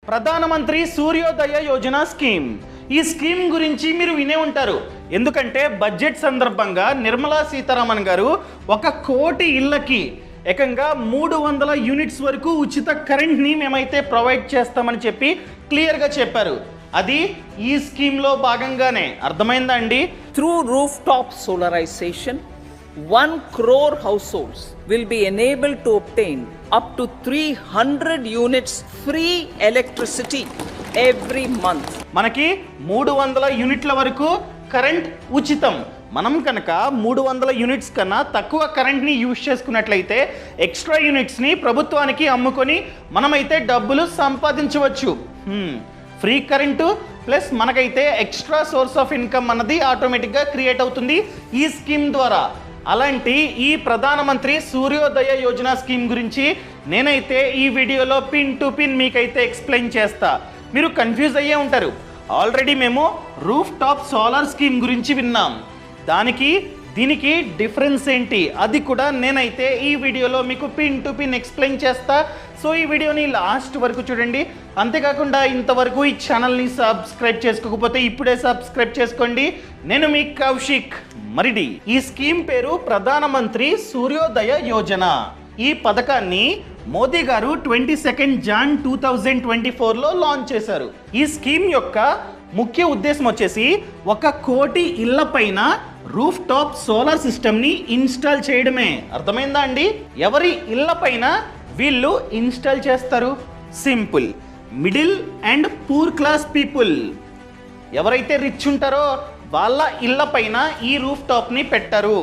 ప్రధానమంత్రి సూర్యోదయ యోజన స్కీమ్. ఈ స్కీమ్ గురించి మీరు వినే ఉంటారు. ఎందుకంటే బడ్జెట్ సందర్భంగా నిర్మలా సీతారామన్ గారు 1 కోటి ఇళ్ళకి ఏకంగా 300 యూనిట్స్ వరకు ఉచిత కరెంట్ని మేమైతే ప్రొవైడ్ చేస్తామని చెప్పి క్లియర్గా చెప్పారు. అది ఈ స్కీమ్లో భాగంగానే. అర్థమైందా అండి? Through rooftop solarization, 1 crore households will be enabled to obtain up to 300 units free electricity every month. మనకి 300 యూనిట్ల వరకు కరెంట్ ఉచితం. మనం కనుక 300 యూనిట్స్ కన్నా తక్కువ కరెంట్ని యూజ్ చేసుకున్నట్లయితే ఎక్స్ట్రా యూనిట్స్ని ప్రభుత్వానికి అమ్ముకొని మనమైతే డబ్బులు సంపాదించవచ్చు. ఫ్రీ కరెంటు ప్లస్ మనకైతే ఎక్స్ట్రా సోర్స్ ఆఫ్ ఇన్కమ్ అన్నది ఆటోమేటిక్గా క్రియేట్ అవుతుంది ఈ స్కీమ్ ద్వారా. అలాంటి ఈ ప్రధానమంత్రి సూర్యోదయ యోజన స్కీమ్ గురించి నేనైతే ఈ వీడియోలో పిన్ టు పిన్ మీకైతే ఎక్స్ప్లెయిన్ చేస్తా. మీరు కన్ఫ్యూజ్ అయ్యే ఉంటారు. ఆల్రెడీ మేము రూఫ్ టాప్ సోలార్ స్కీమ్ గురించి విన్నాం. దీనికి డిఫరెన్స్ ఏంటి అది కూడా నేనైతే ఈ వీడియోలో మీకు పిన్ టు పిన్ ఎక్స్ప్లెయిన్ చేస్తా. సో ఈ వీడియోని లాస్ట్ వరకు చూడండి. అంతేకాకుండా ఇంతవరకు ఈ ఛానల్ని సబ్స్క్రైబ్ చేసుకోకపోతే ఇప్పుడే సబ్స్క్రైబ్ చేసుకోండి. నేను మీ కౌశిక్ మరిడి. ఈ స్కీమ్ పేరు ప్రధానమంత్రి సూర్యోదయ యోజన. ఈ పథకాన్ని మోదీ గారు 22 జాన్ 2024లో లాంచ్ చేశారు. ఈ స్కీమ్ యొక్క ముఖ్య ఉద్దేశం వచ్చేసి 1 కోటి ఇళ్ల పైన రూఫ్ టాప్ సోలార్ సిస్టమ్ని ఇన్స్టాల్ చేయడమే. అర్థమైందా అండి? ఎవరి ఇళ్ల పైన వీళ్ళు ఇన్స్టాల్ చేస్తారు? Simple, middle and poor class people. ఎవరైతే రిచ్ ఉంటారో వాళ్ళ ఇళ్ల పైన ఈ రూఫ్ టాప్ని పెట్టారు.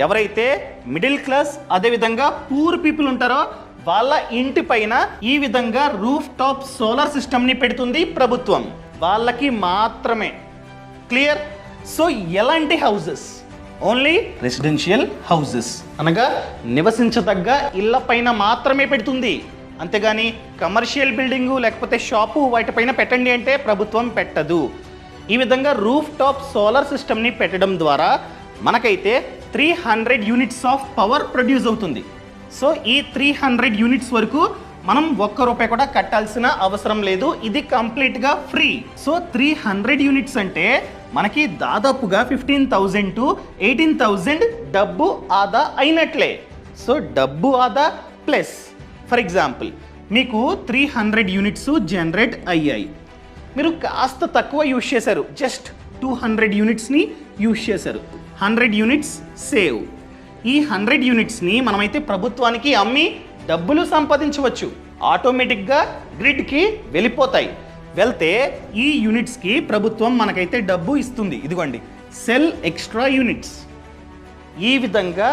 ఎవరైతే మిడిల్ క్లాస్ అదేవిధంగా పూర్ పీపుల్ ఉంటారో వాళ్ళ ఇంటి పైన ఈ విధంగా రూఫ్ టాప్ సోలార్ సిస్టమ్ని పెడుతుంది ప్రభుత్వం. వాళ్ళకి మాత్రమే. క్లియర్? సో ఎలాంటి హౌసెస్? ఓన్లీ రెసిడెన్షియల్ హౌసెస్, అనగా నివసించదగ్గ ఇళ్ల పైన మాత్రమే పెడుతుంది. అంతేగాని కమర్షియల్ బిల్డింగు లేకపోతే షాపు వాటిపైన పెట్టండి అంటే ప్రభుత్వం పెట్టదు. ఈ విధంగా రూఫ్ టాప్ సోలార్ సిస్టమ్ని పెట్టడం ద్వారా మనకైతే 300 యూనిట్స్ ఆఫ్ పవర్ ప్రొడ్యూస్ అవుతుంది. సో ఈ 300 యూనిట్స్ వరకు మనం 1 రూపాయి కూడా కట్టాల్సిన అవసరం లేదు. ఇది కంప్లీట్గా ఫ్రీ. సో 300 యూనిట్స్ అంటే మనకి దాదాపుగా 15,000 to 18,000 డబ్బు ఆదా అయినట్లే. సో డబ్బు ఆదా ప్లస్ ఫర్ ఎగ్జాంపుల్ మీకు 300 యూనిట్స్ జనరేట్ అయ్యాయి. మీరు కాస్త తక్కువ యూజ్ చేశారు, జస్ట్ 200 యూనిట్స్ని యూజ్ చేశారు. 100 యూనిట్స్ సేవ్. ఈ 100 యూనిట్స్ని మనమైతే ప్రభుత్వానికి అమ్మి డబ్బులు సంపాదించవచ్చు. ఆటోమేటిక్గా గ్రిడ్కి వెళ్ళిపోతాయి. వెళ్తే ఈ యూనిట్స్కి ప్రభుత్వం మనకైతే డబ్బు ఇస్తుంది. ఇదిగోండి, సెల్ ఎక్స్ట్రా యూనిట్స్. ఈ విధంగా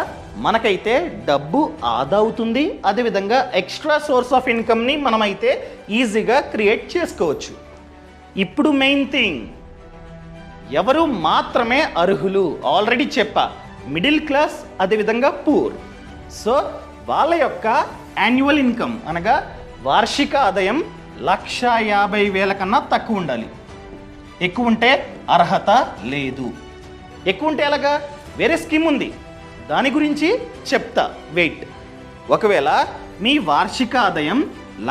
మనకైతే డబ్బు ఆదా అవుతుంది. అదేవిధంగా ఎక్స్ట్రా సోర్స్ ఆఫ్ ఇన్కమ్ని మనమైతే ఈజీగా క్రియేట్ చేసుకోవచ్చు. ఇప్పుడు మెయిన్ థింగ్, ఎవరు మాత్రమే అర్హులు? ఆల్రెడీ చెప్పా, మిడిల్ క్లాస్ అదేవిధంగా పూర్. సో వాళ్ళ యొక్క యాన్యువల్ ఇన్కమ్ అనగా వార్షిక ఆదాయం 1,50,000 కన్నా తక్కువ ఉండాలి. ఎక్కువ ఉంటే అర్హత లేదు. ఎక్కువ ఉంటే ఎలాగా? వేరే స్కీమ్ ఉంది, దాని గురించి చెప్తా, వెయిట్. ఒకవేళ మీ వార్షిక ఆదాయం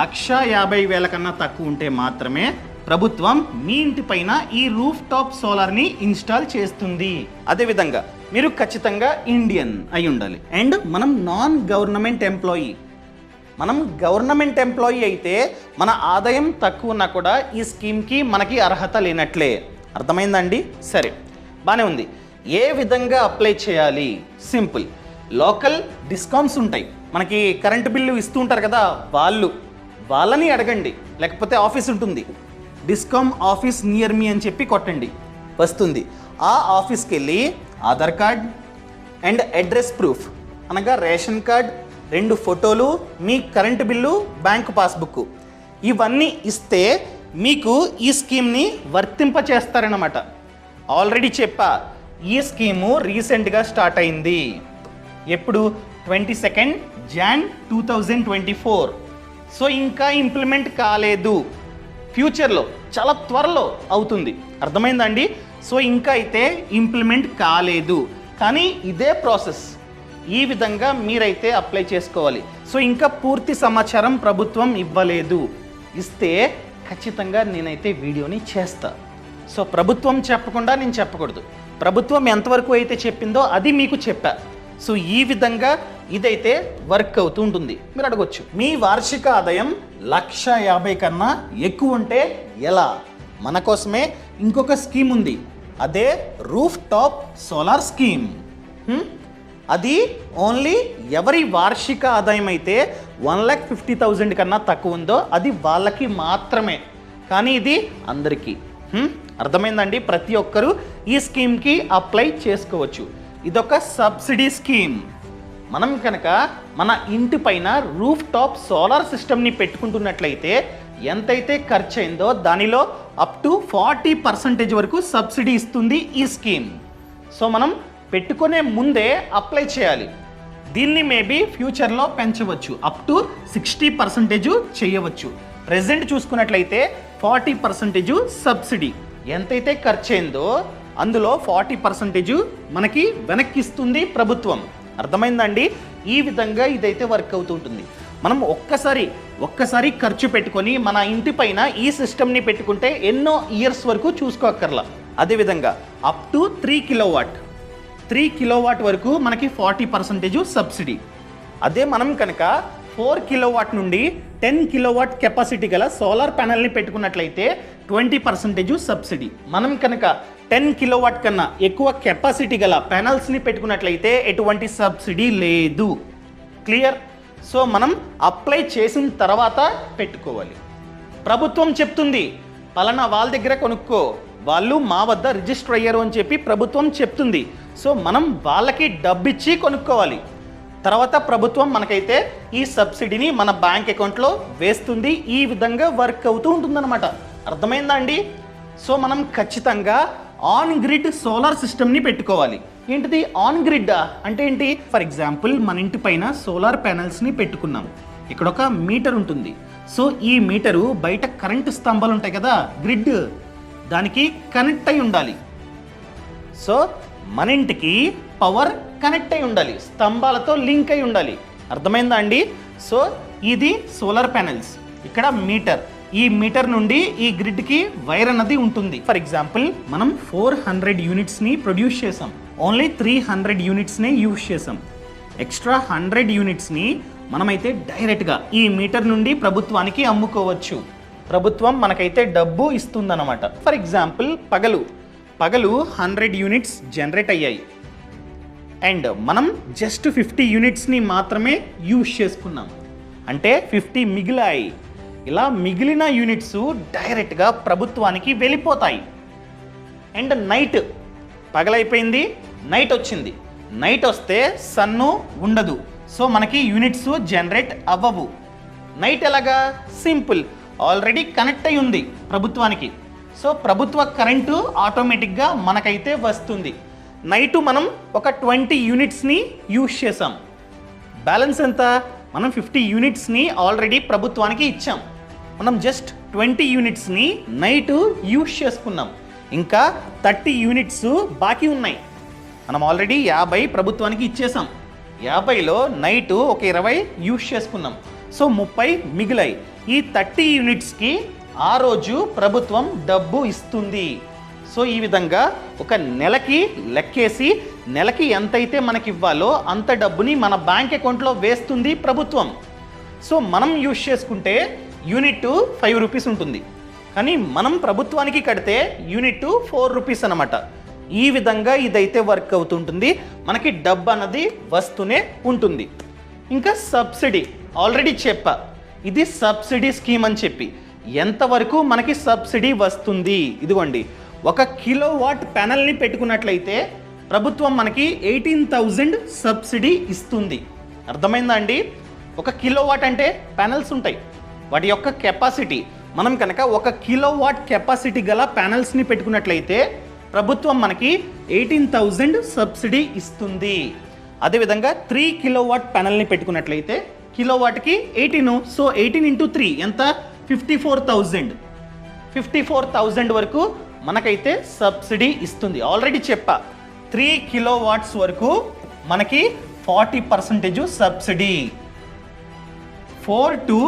1,50,000 కన్నా తక్కువ ఉంటే మాత్రమే ప్రభుత్వం మీ ఇంటి పైన ఈ రూఫ్ టాప్ సోలార్ని ఇన్స్టాల్ చేస్తుంది. అదేవిధంగా మీరు ఖచ్చితంగా ఇండియన్ అయి ఉండాలి. అండ్ మనం నాన్ గవర్నమెంట్ ఎంప్లాయీ. మనం గవర్నమెంట్ ఎంప్లాయీ అయితే మన ఆదాయం తక్కువ ఉన్నా కూడా ఈ స్కీమ్కి మనకి అర్హత లేనట్లే. అర్థమైందండి? సరే, బాగానే ఉంది. ఏ విధంగా అప్లై చేయాలి? సింపుల్. లోకల్ డిస్కామ్స్ ఉంటాయి, మనకి కరెంటు బిల్లు ఇస్తూ ఉంటారు కదా, వాళ్ళని అడగండి. లేకపోతే ఆఫీస్ ఉంటుంది, డిస్కామ్ ఆఫీస్ నియర్ మీ అని చెప్పి కొట్టండి, వస్తుంది. ఆ ఆఫీస్కి వెళ్ళి Aadhaar card and address proof అనగా రేషన్ కార్డ్, 2 ఫోటోలు, మీ కరెంటు బిల్లు, బ్యాంకు పాస్బుక్, ఇవన్నీ ఇస్తే మీకు ఈ స్కీమ్ని వర్తింపచేస్తారన్నమాట. ఆల్రెడీ చెప్పా, ఈ స్కీము రీసెంట్గా స్టార్ట్ అయింది. ఎప్పుడు? 22 జాన్ 2024. సో ఇంకా ఇంప్లిమెంట్ కాలేదు. ఫ్యూచర్లో చాలా త్వరలో అవుతుంది. అర్థమైందండి? సో ఇంకా అయితే ఇంప్లిమెంట్ కాలేదు, కానీ ఇదే ప్రాసెస్. ఈ విధంగా మీరైతే అప్లై చేసుకోవాలి. సో ఇంకా పూర్తి సమాచారం ప్రభుత్వం ఇవ్వలేదు. ఇస్తే ఖచ్చితంగా నేనైతే వీడియోని చేస్తా. సో ప్రభుత్వం చెప్పకుండా నేను చెప్పకూడదు. ప్రభుత్వం ఎంతవరకు అయితే చెప్పిందో అది మీకు చెప్పా. సో ఈ విధంగా ఇదైతే వర్క్ అవుతూ ఉంటుంది. మీరు అడగొచ్చు, మీ వార్షిక ఆదాయం 1,50,000 కన్నా ఎక్కువ ఉంటే ఎలా? మన కోసమే ఇంకొక స్కీమ్ ఉంది, అదే రూఫ్ టాప్ సోలార్ స్కీమ్. అది ఓన్లీ ఎవరి వార్షిక ఆదాయం అయితే 1,50,000 కన్నా తక్కువ ఉందో అది వాళ్ళకి మాత్రమే. కానీ ఇది అందరికీ. అర్థమైందండి? ప్రతి ఒక్కరూ ఈ స్కీమ్కి అప్లై చేసుకోవచ్చు. ఇదొక సబ్సిడీ స్కీమ్. మనం కనుక మన ఇంటి పైన రూఫ్ టాప్ సోలార్ సిస్టమ్ని పెట్టుకుంటున్నట్లయితే ఎంతైతే ఖర్చు అయిందో దానిలో అప్ టు 40% వరకు సబ్సిడీ ఇస్తుంది ఈ స్కీమ్. సో మనం పెట్టుకునే ముందే అప్లై చేయాలి. దీన్ని మేబీ ఫ్యూచర్లో పెంచవచ్చు, అప్ టు 60% చేయవచ్చు. ప్రెజెంట్ చూసుకున్నట్లయితే 40% సబ్సిడీ. ఎంతైతే ఖర్చు అయిందో అందులో 40% మనకి వెనక్కిస్తుంది ప్రభుత్వం. అర్థమైందండి? ఈ విధంగా ఇదైతే వర్క్ అవుతుంటుంది. మనం ఒక్కసారి ఖర్చు పెట్టుకొని మన ఇంటి పైన ఈ సిస్టమ్ని పెట్టుకుంటే ఎన్నో ఇయర్స్ వరకు చూసుకోక్కర్లా. అదేవిధంగా అప్ టు 3 కిలోవాట్ వరకు మనకి 40% సబ్సిడీ. అదే మనం కనుక 4 కిలోవాట్ నుండి 10 కిలోవాట్ కెపాసిటీ గల సోలార్ ప్యానెల్ని పెట్టుకున్నట్లయితే 20% సబ్సిడీ. మనం కనుక 10 కిలోవాట్ కన్నా ఎక్కువ కెపాసిటీ గల ప్యానల్స్ని పెట్టుకున్నట్లయితే ఎటువంటి సబ్సిడీ లేదు. క్లియర్? సో మనం అప్లై చేసిన తర్వాత పెట్టుకోవాలి. ప్రభుత్వం చెప్తుంది పలానా వాళ్ళ దగ్గర కొనుక్కో, వాళ్ళు మా వద్ద రిజిస్టర్ అయ్యారు అని చెప్పి ప్రభుత్వం చెప్తుంది. సో మనం వాళ్ళకి డబ్బిచ్చి కొనుక్కోవాలి. తర్వాత ప్రభుత్వం మనకైతే ఈ సబ్సిడీని మన బ్యాంక్ అకౌంట్లో వేస్తుంది. ఈ విధంగా వర్క్ అవుతూ ఉంటుందన్నమాట. అర్థమైందా అండి? సో మనం ఖచ్చితంగా ఆన్ గ్రిడ్ సోలార్ సిస్టమ్ని పెట్టుకోవాలి. ఏంటిది ఆన్ గ్రిడ్ అంటే ఏంటి? ఫర్ ఎగ్జాంపుల్ మన ఇంటి పైన సోలార్ ప్యానెల్స్ని పెట్టుకున్నాం. ఇక్కడ ఒక మీటర్ ఉంటుంది. సో ఈ మీటరు బయట కరెంటు స్తంభాలు ఉంటాయి కదా, గ్రిడ్, దానికి కనెక్ట్ అయి ఉండాలి. సో మన ఇంటికి పవర్ కనెక్ట్ అయి ఉండాలి, స్తంభాలతో లింక్ అయి ఉండాలి. అర్థమైందా అండి? సో ఇది సోలార్ ప్యానెల్స్, ఇక్కడ మీటర్. ఈ మీటర్ నుండి ఈ గ్రిడ్కి వైర్ అన్నది ఉంటుంది. ఫర్ ఎగ్జాంపుల్ మనం 400 యూనిట్స్ని ప్రొడ్యూస్ చేసాం, ఓన్లీ 300 యూనిట్స్నే యూజ్ చేసాం. ఎక్స్ట్రా 100 యూనిట్స్ని మనమైతే డైరెక్ట్గా ఈ మీటర్ నుండి ప్రభుత్వానికి అమ్ముకోవచ్చు. ప్రభుత్వం మనకైతే డబ్బు ఇస్తుందన్నమాట. ఫర్ ఎగ్జాంపుల్ పగలు 100 యూనిట్స్ జనరేట్ అయ్యాయి అండ్ మనం జస్ట్ 50 యూనిట్స్ని మాత్రమే యూజ్ చేసుకున్నాం, అంటే 50 మిగిలాయి. ఇలా మిగిలిన యూనిట్స్ డైరెక్ట్గా ప్రభుత్వానికి వెళ్ళిపోతాయి. అండ్ నైట్, పగలైపోయింది, నైట్ వచ్చింది. నైట్ వస్తే సన్ను ఉండదు, సో మనకి యూనిట్స్ జనరేట్ అవ్వవు. నైట్ ఎలాగా? సింపుల్, ఆల్రెడీ కనెక్ట్ అయి ఉంది ప్రభుత్వానికి. సో ప్రభుత్వ కరెంటు ఆటోమేటిక్గా మనకైతే వస్తుంది. నైటు మనం ఒక 20 యూనిట్స్ని యూజ్ చేసాం. బ్యాలెన్స్ ఎంత? మనం 50 యూనిట్స్ని ఆల్రెడీ ప్రభుత్వానికి ఇచ్చాం. మనం జస్ట్ 20 యూనిట్స్ని నైటు యూజ్ చేసుకున్నాం. ఇంకా 30 యూనిట్స్ బాకీ ఉన్నాయి. మనం ఆల్రెడీ 50 ప్రభుత్వానికి ఇచ్చేసాం. 50లో నైటు ఒక 20 యూజ్ చేసుకున్నాం. సో 30 మిగిలాయి. ఈ 30 యూనిట్స్కి ఆ రోజు ప్రభుత్వం డబ్బు ఇస్తుంది. సో ఈ విధంగా ఒక నెలకి లెక్కేసి నెలకి ఎంతైతే మనకి ఇవ్వాలో అంత డబ్బుని మన బ్యాంక్ అకౌంట్లో వేస్తుంది ప్రభుత్వం. సో మనం యూజ్ చేసుకుంటే యూనిట్ 5 రూపీస్ ఉంటుంది, కానీ మనం ప్రభుత్వానికి కడితే యూనిట్ 4 రూపీస్ అనమాట. ఈ విధంగా ఇదైతే వర్క్ అవుతుంటుంది. మనకి డబ్బు అన్నది వస్తూనే ఉంటుంది. ఇంకా సబ్సిడీ ఆల్రెడీ చెప్పా, ఇది సబ్సిడీ స్కీమ్ అని చెప్పి. ఎంతవరకు మనకి సబ్సిడీ వస్తుంది? ఇదిగోండి, 1 కిలోవాట్ ప్యానెల్ని పెట్టుకున్నట్లయితే ప్రభుత్వం మనకి 18,000 సబ్సిడీ ఇస్తుంది. అర్థమైందా అండి? 1 కిలోవాట్ అంటే ప్యానెల్స్ ఉంటాయి, వాటి యొక్క కెపాసిటీ. మనం కనుక 1 కిలోవాట్ కెపాసిటీ గల ప్యానెల్స్ని పెట్టుకున్నట్లయితే ప్రభుత్వం మనకి 18,000 సబ్సిడీ ఇస్తుంది. అదేవిధంగా 3 కిలోవాట్ ప్యానెల్ని పెట్టుకున్నట్లయితే కిలోవాట్కి 18, సో 18 into 3 ఎంత? 54,000. 54,000 వరకు మనకైతే సబ్సిడీ ఇస్తుంది. ఆల్రెడీ చెప్పా, 3 కిలోవాట్స్ వరకు మనకి 40% సబ్సిడీ. 4 to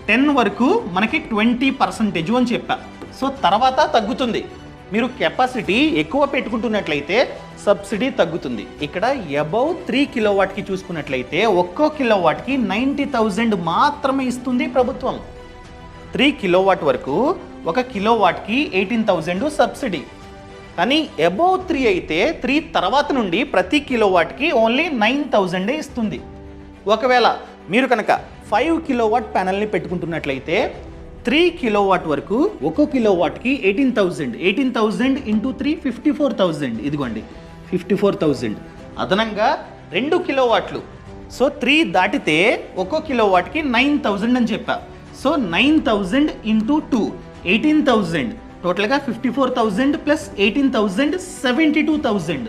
10 వరకు మనకి 20% అని చెప్పా. సో తర్వాత తగ్గుతుంది. మీరు కెపాసిటీ ఎక్కువ పెట్టుకుంటున్నట్లయితే సబ్సిడీ తగ్గుతుంది. ఇక్కడ అబౌవ్ 3 కిలోవాట్కి చూసుకున్నట్లయితే ఒక్కో కిలోవాట్కి 90,000 మాత్రమే ఇస్తుంది ప్రభుత్వం. 3 కిలోవాట్ వరకు ఒక కిలోవాట్కి 18,000 సబ్సిడీ. కానీ అబౌవ్ 3 అయితే 3 తర్వాత నుండి ప్రతి కిలోవాట్కి ఓన్లీ 9,000 ఇస్తుంది. ఒకవేళ మీరు కనుక 5 కిలోవాట్ ప్యానల్ని పెట్టుకుంటున్నట్లయితే 3 కిలోవాట్ వరకు ఒక్కో కిలోవాట్కి 18,000 ఇంటూ 3 54,000. ఇదిగోండి 54,000. అదనంగా 2 కిలోవాట్లు. సో 3 దాటితే ఒక్కో కిలోవాట్కి 9,000 అని చెప్పా. So 9,000 into 2 18,000. టోటల్గా 54,000 ప్లస్ 18,000 72,000.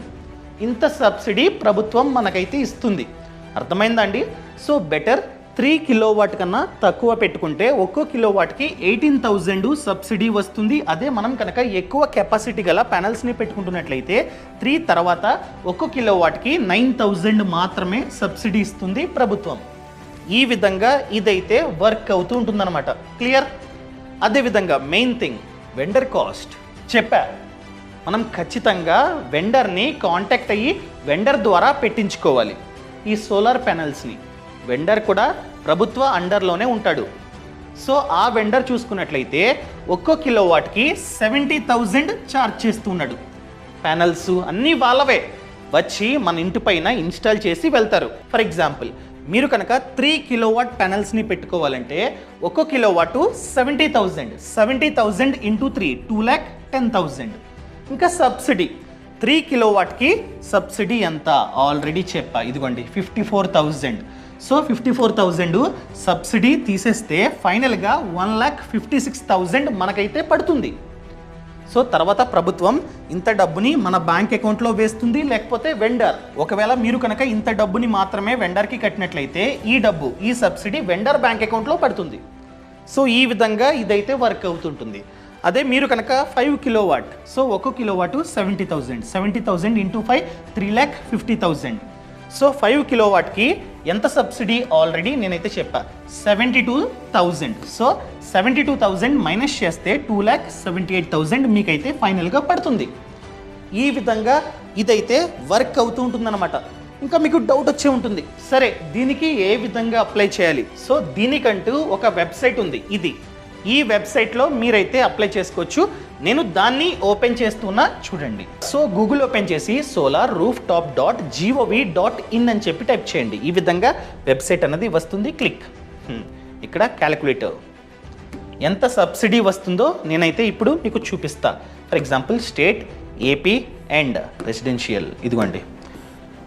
ఇంత సబ్సిడీ ప్రభుత్వం మనకైతే ఇస్తుంది. అర్థమైందా అండి? సో బెటర్ 3 కిలోవాట్ కన్నా తక్కువ పెట్టుకుంటే ఒక్కో కిలోవాట్కి 18,000 సబ్సిడీ వస్తుంది. అదే మనం కనుక ఎక్కువ కెపాసిటీ గల ప్యానల్స్ని పెట్టుకుంటున్నట్లయితే 3 తర్వాత ఒక్కో కిలోవాట్కి 9,000 మాత్రమే సబ్సిడీ ఇస్తుంది ప్రభుత్వం. ఈ విధంగా ఇదైతే వర్క్ అవుతూ ఉంటుందన్నమాట. క్లియర్? అదేవిధంగా మెయిన్ థింగ్ వెండర్ కాస్ట్ చెప్పా. మనం ఖచ్చితంగా వెండర్ని కాంటాక్ట్ అయ్యి వెండర్ ద్వారా పెట్టించుకోవాలి ఈ సోలార్ ప్యానల్స్ని. వెండర్ కూడా ప్రభుత్వ అండర్లోనే ఉంటాడు. సో ఆ వెండర్ చూసుకున్నట్లయితే ఒక్కో కిలోవాట్కి 70,000 ఛార్జ్ చేస్తున్నాడు. ప్యానల్స్ అన్నీ వాళ్ళవే వచ్చి మన ఇంటి పైన ఇన్స్టాల్ చేసి వెళ్తారు. ఫర్ ఎగ్జాంపుల్ మీరు కనుక 3 కిలోవాట్ ప్యానల్స్ని పెట్టుకోవాలంటే ఒక్కో కిలోవాట్ 70,000 ఇంటూ 3 2,10,000. ఇంకా సబ్సిడీ 3 కిలోవాట్కి సబ్సిడీ ఎంత ఆల్రెడీ చెప్పా. ఇదిగోండి 54,000. సో 54,000 సబ్సిడీ తీసేస్తే ఫైనల్గా 1,56,000 మనకైతే పడుతుంది. సో తర్వాత ప్రభుత్వం ఇంత డబ్బుని మన బ్యాంక్ అకౌంట్లో వేస్తుంది, లేకపోతే వెండర్. ఒకవేళ మీరు కనుక ఇంత డబ్బుని మాత్రమే వెండర్కి కట్టినట్లయితే ఈ సబ్సిడీ వెండర్ బ్యాంక్ అకౌంట్లో పడుతుంది. సో ఈ విధంగా ఇదైతే వర్క్ అవుతుంటుంది. అదే మీరు కనుక 5 కిలోవాట్, సో ఒక్కో కిలోవాట్ 70,000 ఇంటూ 5 3,50,000. సో 5 కిలోవాట్కి ఎంత సబ్సిడీ ఆల్రెడీ నేనైతే చెప్పా 72,000. సో 72,000 మైనస్ చేస్తే 2,78,000 మీకైతే ఫైనల్గా పడుతుంది. ఈ విధంగా ఇదైతే వర్క్ అవుతూ ఉంటుందన్నమాట. ఇంకా మీకు డౌట్ వచ్చే ఉంటుంది, సరే దీనికి ఏ విధంగా అప్లై చేయాలి? సో దీనికంటూ ఒక వెబ్సైట్ ఉంది. ఈ వెబ్సైట్లో మీరైతే అప్లై చేసుకోవచ్చు. నేను దాన్ని ఓపెన్ చేస్తున్నా చూడండి. సో గూగుల్ ఓపెన్ చేసి solarrooftop.gov.in అని చెప్పి టైప్ చేయండి. ఈ విధంగా వెబ్సైట్ అనేది వస్తుంది. క్లిక్. ఇక్కడ క్యాలిక్యులేటర్ ఎంత సబ్సిడీ వస్తుందో నేనైతే ఇప్పుడు మీకు చూపిస్తా. For example state AP and residential. ఇదిగోండి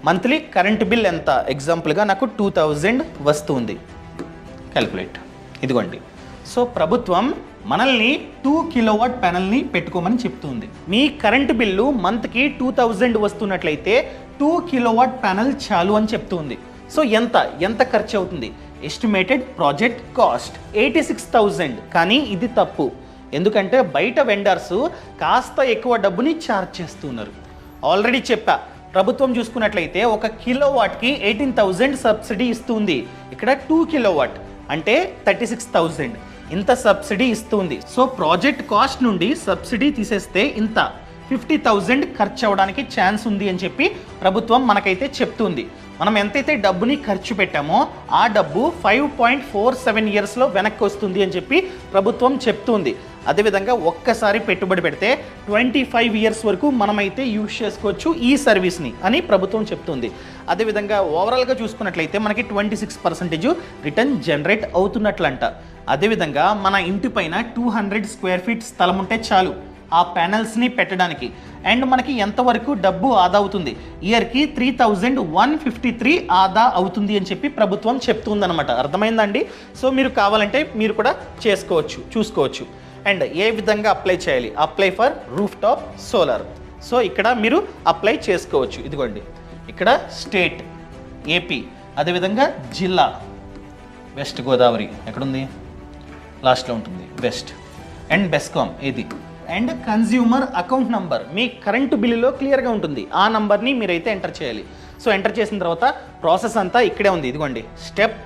మంత్లీ కరెంట్ బిల్ ఎంత, ఎగ్జాంపుల్గా నాకు 2,000 వస్తుంది. క్యాలిక్యులేట్. ఇదిగోండి. సో ప్రభుత్వం మనల్ని 2 కిలోవాట్ ప్యానల్ని పెట్టుకోమని చెప్తుంది. మీ కరెంట్ బిల్లు మంత్కి 2,000 వస్తున్నట్లయితే 2 కిలోవాట్ ప్యానల్ చాలు అని చెప్తుంది. సో ఎంత ఖర్చు అవుతుంది? Estimated project cost 86,000. కానీ ఇది తప్పు. ఎందుకంటే బయట వెండర్స్ కాస్త ఎక్కువ డబ్బుని ఛార్జ్ చేస్తున్నారు. ఆల్రెడీ చెప్పా, ప్రభుత్వం చూసుకున్నట్లయితే ఒక కిలోవాట్కి 18,000 సబ్సిడీ ఇస్తుంది. ఇక్కడ 2 కిలోవాట్ అంటే 36,000 ఇంత సబ్సిడీ ఇస్తుంది. సో ప్రాజెక్ట్ కాస్ట్ నుండి సబ్సిడీ తీసేస్తే ఇంత 50,000 ఖర్చు అవ్వడానికి ఛాన్స్ ఉంది అని చెప్పి ప్రభుత్వం మనకైతే చెప్తుంది. మనం ఎంతైతే డబ్బుని ఖర్చు పెట్టామో ఆ డబ్బు 5.47 ఇయర్స్లో వెనక్కి వస్తుంది అని చెప్పి ప్రభుత్వం చెప్తుంది. అదేవిధంగా ఒక్కసారి పెట్టుబడి పెడితే 25 ఇయర్స్ వరకు మనమైతే యూజ్ చేసుకోవచ్చు ఈ సర్వీస్ని అని ప్రభుత్వం చెప్తుంది. అదేవిధంగా ఓవరాల్గా చూసుకున్నట్లయితే మనకి 26% రిటర్న్ జనరేట్ అవుతున్నట్లంట. అదేవిధంగా మన ఇంటి పైన 200 స్క్వేర్ ఫీట్ స్థలం ఉంటే చాలు ఆ ప్యానల్స్ని పెట్టడానికి. అండ్ మనకి ఎంతవరకు డబ్బు ఆదా అవుతుంది? ఇయర్కి 3,153 ఆదా అవుతుంది అని చెప్పి ప్రభుత్వం చెప్తుందన్నమాట. అర్థమైందండి? సో మీరు కావాలంటే మీరు కూడా చూసుకోవచ్చు. అండ్ ఏ విధంగా అప్లై చేయాలి? Apply for roof top solar. So ఇక్కడ మీరు అప్లై చేసుకోవచ్చు. ఇదిగోండి ఇక్కడ స్టేట్ ఏపీ, అదేవిధంగా జిల్లా వెస్ట్ గోదావరి ఎక్కడుంది? లాస్ట్లో ఉంటుంది వెస్ట్. అండ్ బెస్కామ్ ఇది. And consumer account number me current బిల్లులో క్లియర్గా ఉంటుంది. ఆ నంబర్ని మీరైతే ఎంటర్ చేయాలి. సో ఎంటర్ చేసిన తర్వాత ప్రాసెస్ అంతా ఇక్కడే ఉంది. ఇదిగోండి స్టెప్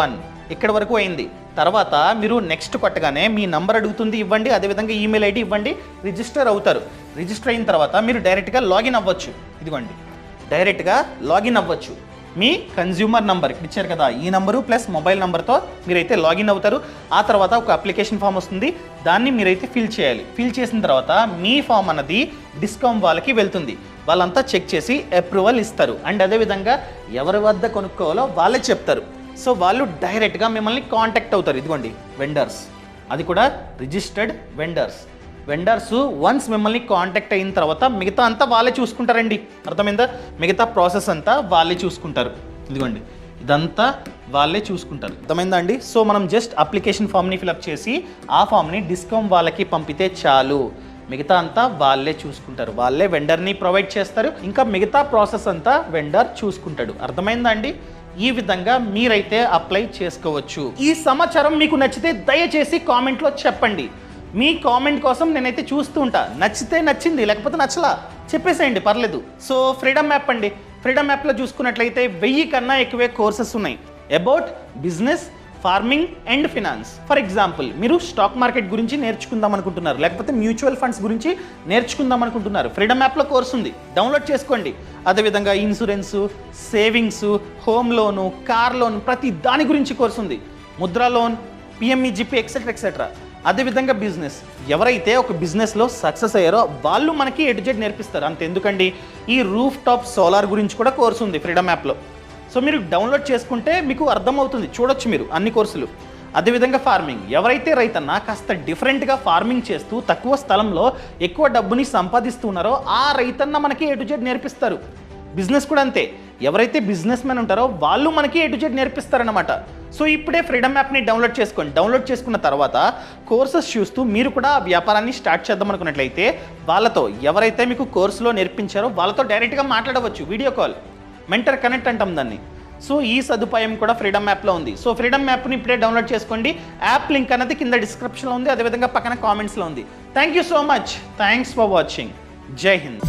1 ఇక్కడ వరకు అయింది. తర్వాత మీరు నెక్స్ట్ కొట్టగానే మీ నంబర్ అడుగుతుంది, ఇవ్వండి, అదేవిధంగా ఈమెయిల్ ఐడి ఇవ్వండి, రిజిస్టర్ అవుతారు. రిజిస్టర్ అయిన తర్వాత మీరు డైరెక్ట్గా లాగిన్ అవ్వచ్చు. ఇదిగోండి, డైరెక్ట్గా లాగిన్ అవ్వచ్చు. మీ కన్జ్యూమర్ నంబర్ ఇక్కడ ఇచ్చారు కదా, ఈ నంబరు ప్లస్ మొబైల్ నెంబర్తో మీరైతే లాగిన్ అవుతారు. ఆ తర్వాత ఒక అప్లికేషన్ ఫామ్ వస్తుంది, దాన్ని మీరైతే ఫిల్ చేయాలి. ఫిల్ చేసిన తర్వాత మీ ఫామ్ అన్నది డిస్కౌమ్ వాళ్ళకి వెళ్తుంది. వాళ్ళంతా చెక్ చేసి అప్రూవల్ ఇస్తారు. అండ్ అదేవిధంగా ఎవరి వద్ద కొనుక్కోవాలో వాళ్ళే చెప్తారు. సో వాళ్ళు డైరెక్ట్గా మిమ్మల్ని కాంటాక్ట్ అవుతారు. ఇదిగోండి వెండర్స్, అది కూడా రిజిస్టర్డ్ వెండర్స్. వెండర్స్ వన్స్ మిమ్మల్ని కాంటాక్ట్ అయిన తర్వాత మిగతా అంతా వాళ్ళే చూసుకుంటారండి. అర్థమైందా? మిగతా ప్రాసెస్ అంతా వాళ్ళే చూసుకుంటారు. ఇదిగోండి, ఇదంతా వాళ్ళే చూసుకుంటారు. అర్థమైందా అండి? సో మనం జస్ట్ అప్లికేషన్ ఫామ్ని ఫిలప్ చేసి ఆ ఫామ్ని డిస్కౌమ్ వాళ్ళకి పంపితే చాలు. మిగతా అంతా వాళ్ళే చూసుకుంటారు. వాళ్ళే వెండర్ని ప్రొవైడ్ చేస్తారు. ఇంకా మిగతా ప్రాసెస్ అంతా వెండర్ చూసుకుంటాడు. అర్థమైందా అండి? ఈ విధంగా మీరైతే అప్లై చేసుకోవచ్చు. ఈ సమాచారం మీకు నచ్చితే దయచేసి కామెంట్లో చెప్పండి. మీ కామెంట్ కోసం నేనైతే చూస్తూ ఉంటా. నచ్చితే నచ్చింది, లేకపోతే నచ్చలా చెప్పేసేయండి, పర్లేదు. సో ఫ్రీడమ్ యాప్ అండి. ఫ్రీడమ్ యాప్లో చూసుకున్నట్లయితే 1000 కన్నా ఎక్కువే కోర్సెస్ ఉన్నాయి about business, farming and finance. For example, మీరు స్టాక్ మార్కెట్ గురించి నేర్చుకుందాం అనుకుంటున్నారు, లేకపోతే మ్యూచువల్ ఫండ్స్ గురించి నేర్చుకుందాం అనుకుంటున్నారు, ఫ్రీడమ్ యాప్లో కోర్స్ ఉంది, డౌన్లోడ్ చేసుకోండి. అదేవిధంగా ఇన్సూరెన్స్, సేవింగ్స్, హోమ్ లోను, కార్ లోన్, ప్రతి దాని గురించి కోర్స్ ఉంది. Mudra loan, PMEGP etcetera etcetera. అదేవిధంగా బిజినెస్, ఎవరైతే ఒక బిజినెస్లో సక్సెస్ అయ్యారో వాళ్ళు మనకి A to Z నేర్పిస్తారు. అంతెందుకండి, ఈ రూఫ్ టాప్ సోలార్ గురించి కూడా కోర్సు ఉంది ఫ్రీడమ్ యాప్లో. సో మీరు డౌన్లోడ్ చేసుకుంటే మీకు అర్థమవుతుంది, చూడొచ్చు మీరు అన్ని కోర్సులు. అదేవిధంగా ఫార్మింగ్, ఎవరైతే రైతన్నా కాస్త డిఫరెంట్గా ఫార్మింగ్ చేస్తూ తక్కువ స్థలంలో ఎక్కువ డబ్బుని సంపాదిస్తున్నారో ఆ రైతన్న మనకి A to Z నేర్పిస్తారు. బిజినెస్ కూడా అంతే, ఎవరైతే బిజినెస్ మ్యాన్ ఉంటారో వాళ్ళు మనకి A to Z నేర్పిస్తారనమాట. సో ఇప్పుడే ఫ్రీడమ్ యాప్ని డౌన్లోడ్ చేసుకోండి. డౌన్లోడ్ చేసుకున్న తర్వాత కోర్సెస్ చూస్తూ మీరు కూడా ఆ వ్యాపారాన్ని స్టార్ట్ చేద్దాం అనుకున్నట్లయితే వాళ్ళతో, ఎవరైతే మీకు కోర్సులో నేర్పించారో వాళ్ళతో డైరెక్ట్గా మాట్లాడవచ్చు. వీడియో కాల్, మెంటర్ కనెక్ట్ అంటాం దాన్ని. సో ఈ సదుపాయం కూడా ఫ్రీడమ్ యాప్లో ఉంది. సో ఫ్రీడమ్ యాప్ని ఇప్పుడే డౌన్లోడ్ చేసుకోండి. యాప్ లింక్ అనేది కింద డిస్క్రిప్షన్లో ఉంది, అదేవిధంగా పక్కన కామెంట్స్లో ఉంది. Thank you so much. Thanks for watching. జై హింద్.